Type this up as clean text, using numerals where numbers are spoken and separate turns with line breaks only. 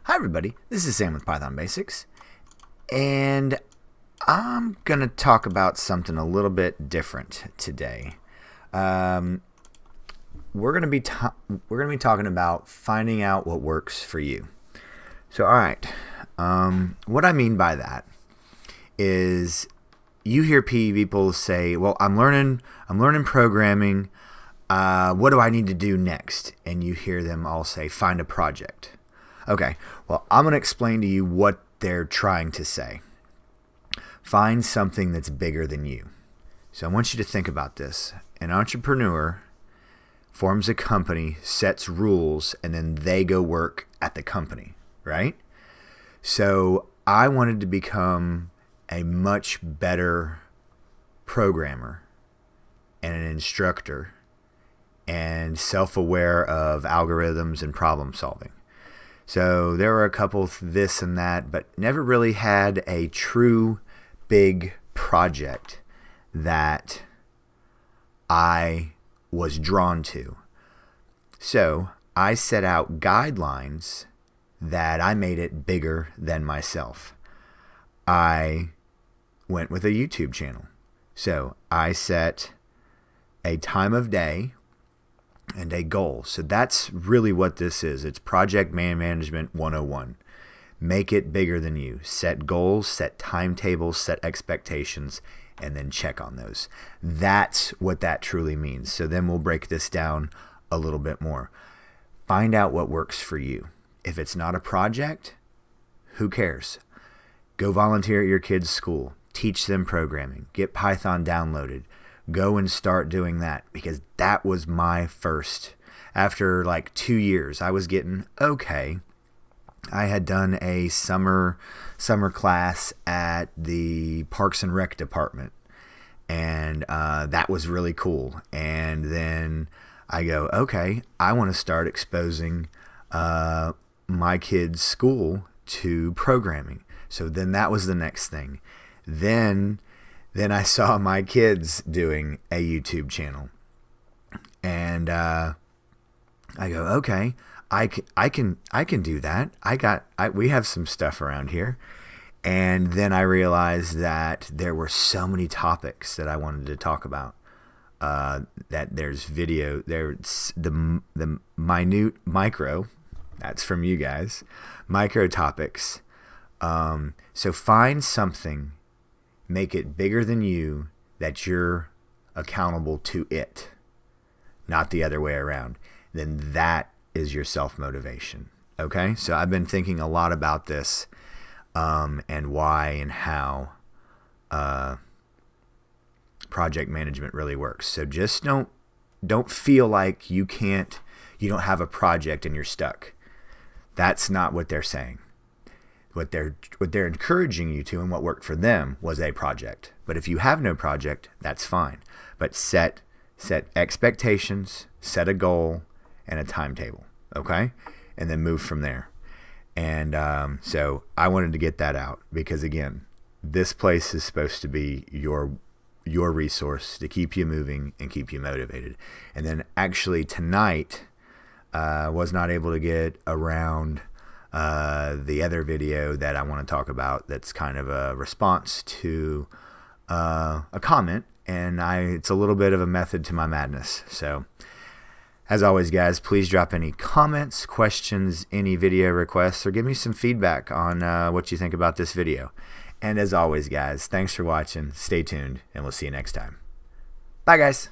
Hi everybody, this is Sam with Python Basics, and I'm going to talk about something a little bit different today. We're going to be talking about finding out what works for you. So, all right, what I mean by that is you hear people say, "Well, I'm learning programming. What do I need to do next?" And you hear them all say, "Find a project." Okay, well, I'm going to explain to you what they're trying to say. Find something that's bigger than you. So I want you to think about this. An entrepreneur forms a company, sets rules, and then they go work at the company, right? So I wanted to become a much better programmer and an instructor and self-aware of algorithms and problem solving. So there were a couple this and that, but never really had a true big project that I was drawn to. So I set out guidelines that I made it bigger than myself. I went with a YouTube channel. So I set a time of day and a goal. So that's really what this is. It's Project Management 101. Make it bigger than you. Set goals, set timetables, set expectations, and then check on those. That's what that truly means. So then we'll break this down a little bit more. Find out what works for you. If it's not a project, who cares? Go volunteer at your kids' school. Teach them programming. Get Python downloaded. Go and start doing that, because that was my first. After like 2 years, I was getting okay. I had done a summer class at the Parks and Rec department, and that was really cool. And then I go, okay, I want to start exposing my kids' school to programming. So then that was the next thing. Then I saw my kids doing a YouTube channel, and I go, okay, I can do that. We have some stuff around here. And then I realized that there were so many topics that I wanted to talk about. That there's video, there's the minute micro, that's from you guys, micro topics. So find something. Make it bigger than you, that you're accountable to it, not the other way around. Then that is your self-motivation. Okay? So I've been thinking a lot about this and why and how project management really works. So just don't feel like you don't have a project and you're stuck. That's not what they're saying. What they're encouraging you to, and what worked for them, was a project. But if you have no project, that's fine. But set expectations, set a goal, and a timetable, okay? And then move from there. And so I wanted to get that out, because again, this place is supposed to be your resource to keep you moving and keep you motivated. And then actually tonight, was not able to get around the other video that I want to talk about, that's kind of a response to a comment, and it's a little bit of a method to my madness. So as always, guys, please drop any comments, questions, any video requests, or give me some feedback on what you think about this video. And as always, guys, thanks for watching. Stay tuned, and we'll see you next time. Bye, guys.